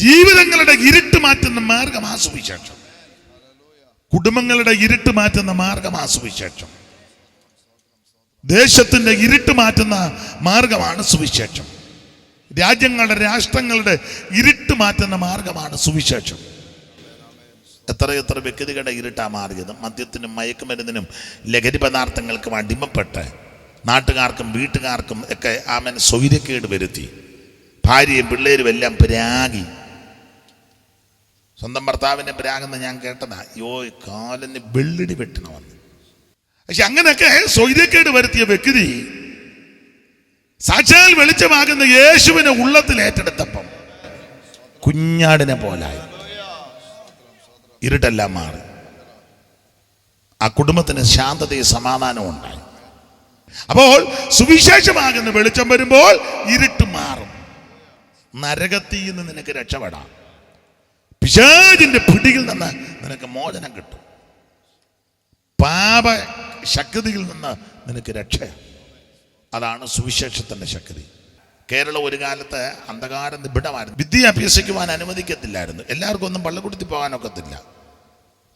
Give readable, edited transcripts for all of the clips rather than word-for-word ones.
ജീവിതങ്ങളുടെ ഇരുട്ട് മാറ്റുന്ന മാർഗമാ സുവിശേഷം. കുടുംബങ്ങളുടെ ഇരുട്ട് മാറ്റുന്ന മാർഗമാ സുവിശേഷം. ദേശത്തിന്റെ ഇരുട്ട് മാറ്റുന്ന മാർഗമാണ് സുവിശേഷം. രാജ്യങ്ങളുടെ രാഷ്ട്രങ്ങളുടെ ഇരുട്ട് മാറ്റുന്ന മാർഗമാണ് സുവിശേഷം. എത്ര വ്യക്തികളുടെ ഇരുട്ടാ മാറിയത്. മദ്യത്തിനും മയക്കുമരുന്നിനും ലഹരി പദാർത്ഥങ്ങൾക്കും അടിമപ്പെട്ട് നാട്ടുകാർക്കും വീട്ടുകാർക്കും ഒക്കെ ആമൻ സ്വൈര്യക്കേട് വരുത്തി. ഭാര്യയും പിള്ളേരും എല്ലാം പ്രാഗി. സ്വന്തം ഭർത്താവിനെ പ്രാഗെന്ന് ഞാൻ കേട്ടതാ. കാലിന് വെള്ളിടി വെട്ടണമെന്ന്. പക്ഷെ അങ്ങനെയൊക്കെ സ്വൈര്യക്കേട് വരുത്തിയ വ്യക്തി സാക്ഷാൽ വെളിച്ചമാകുന്ന യേശുവിനെ ഉള്ളത്തിൽ ഏറ്റെടുത്തപ്പം കുഞ്ഞാടിനെ പോലായി. ഇരുട്ടെല്ലാം മാറി. ആ കുടുംബത്തിന് ശാന്തതയും സമാധാനവും ഉണ്ടായി. അപ്പോൾ സുവിശേഷമാകുന്ന വെളിച്ചം വരുമ്പോൾ ഇരുട്ട് മാറും. നരകത്തിൽ നിന്ന് നിനക്ക് രക്ഷപ്പെടാം. പിശാചിന്റെ പിടിയിൽ നിന്ന് നിനക്ക് മോചനം കിട്ടും. പാപ ശക്തിയിൽ നിന്ന് നിനക്ക് രക്ഷ. അതാണ് സുവിശേഷത്തിന്റെ ശക്തി. കേരളം ഒരു കാലത്ത് അന്ധകാര നിബിഡമായിരുന്നു. വിദ്യ അഭ്യസിക്കുവാൻ അനുവദിക്കത്തില്ലായിരുന്നു. എല്ലാവർക്കും ഒന്നും പള്ളിക്കൂടത്തിൽ പോകാനൊക്കത്തില്ല.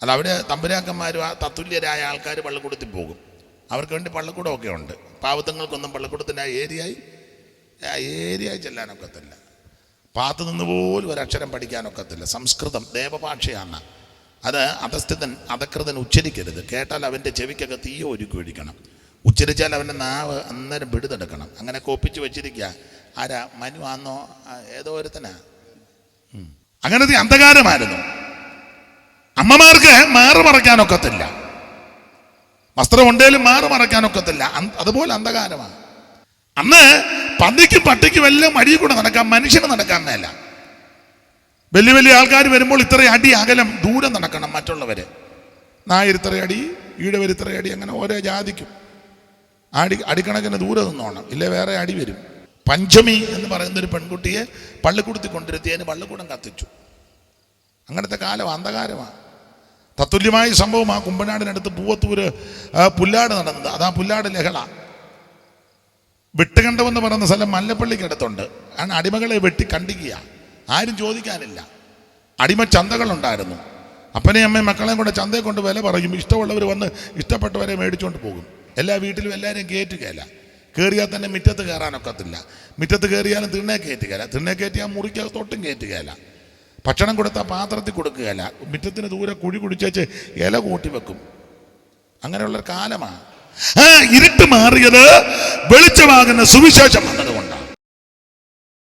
അത് അവിടെ തമ്പുരാക്കന്മാരും ആ തത്തുല്യരായ ആൾക്കാർ പള്ളിക്കൂടത്തിൽ പോകും. അവർക്ക് വേണ്ടി പള്ളിക്കൂടമൊക്കെ ഉണ്ട്. പാവത്തങ്ങൾക്കൊന്നും പള്ളിക്കൂടത്തിൻ്റെ ഏരിയ ചെല്ലാനൊക്കത്തില്ല. പാത്തു നിന്ന് പോലും ഒരക്ഷരം പഠിക്കാനൊക്കത്തില്ല. സംസ്കൃതം ദേവഭാഷയാണ്. അത് അധകൃതൻ ഉച്ചരിക്കരുത്. കേട്ടാൽ അവൻ്റെ ചെവിക്കൊക്കെ തീയോ ഒരുക്കി ഒഴിക്കണം. ഉച്ചരിച്ചാൽ അവൻ്റെ നാവ് അന്നേരം പിടിതെടുക്കണം. അങ്ങനെ കോപ്പിച്ച് വെച്ചിരിക്കുക. ആരാ? മനു ആന്നോ? ഏതോ ഒരുത്തനാ. അങ്ങനത്തെ അന്ധകാരമായിരുന്നു. അമ്മമാർക്ക് മാറ് മറയ്ക്കാനൊക്കത്തില്ല. വസ്ത്രം ഉണ്ടേലും മാറ് മറയ്ക്കാനൊക്കത്തില്ല. അതുപോലെ അന്ധകാരമാണ്. അന്ന് പന്നിക്കും പട്ടിക്കും എല്ലാം അടിയിൽ കൂടെ നടക്കാം, മനുഷ്യന് നടക്കാൻ മേല. വലിയ വലിയ ആൾക്കാർ വരുമ്പോൾ ഇത്ര അടി അകലം ദൂരം നടക്കണം മറ്റുള്ളവര്. നായർ ഇത്ര അടി, ഈഴവർ ഇത്ര അടി, അങ്ങനെ ഓരോ ജാതിക്കും അടിക്കണക്കിന് ദൂരം നിന്നോണം, ഇല്ലേ വേറെ അടി വരും. പഞ്ചമി എന്ന് പറയുന്നൊരു പെൺകുട്ടിയെ പള്ളിക്കൂടത്തിൽ കൊണ്ടിരുത്തിയതിന് പള്ളിക്കൂടം കത്തിച്ചു. അങ്ങനത്തെ കാലം അന്ധകാരമാണ്. തത്തുല്യമായ സംഭവം ആ കുമ്പനാടിനടുത്ത് പൂവത്തൂര് പുല്ലാട് നടന്നത്. അതാ പുല്ലാട് ലഹള. വെട്ടുകണ്ടമെന്ന് പറയുന്ന സ്ഥലം മല്ലപ്പള്ളിക്ക് അടുത്തുണ്ട്. കാരണം അടിമകളെ വെട്ടി കണ്ടിക്കുക. ആരും ചോദിക്കാനില്ല. അടിമ ചന്തകളുണ്ടായിരുന്നു. അപ്പനെയും അമ്മയും മക്കളെയും കൊണ്ട് ചന്തയെ കൊണ്ട് വില പറയും. ഇഷ്ടമുള്ളവർ വന്ന് ഇഷ്ടപ്പെട്ടവരെ മേടിച്ചുകൊണ്ട് പോകും. എല്ലാ വീട്ടിലും എല്ലാവരെയും കയറ്റുകയില്ല. കയറിയാൽ തന്നെ മുറ്റത്ത് കയറാനൊക്കത്തില്ല. മുറ്റത്ത് കയറിയാലും തിണ്ണേ കയറ്റുകയില്ല. തിണ്ണേ കയറ്റിയാൽ മുറിക്കകത്തോട്ടും കയറ്റുകയില്ല. ഭക്ഷണം കൊടുത്താൽ പാത്രത്തിൽ കൊടുക്കുകയില്ല. മുറ്റത്തിന് ദൂരെ കുഴി കുടിച്ചേച്ച് ഇല കൂട്ടി വെക്കും. അങ്ങനെയുള്ളൊരു കാലമാണ്. ആ ഇരുട്ട് മാറിയത് വെളിച്ചമാകുന്ന സുവിശേഷം വന്നത്.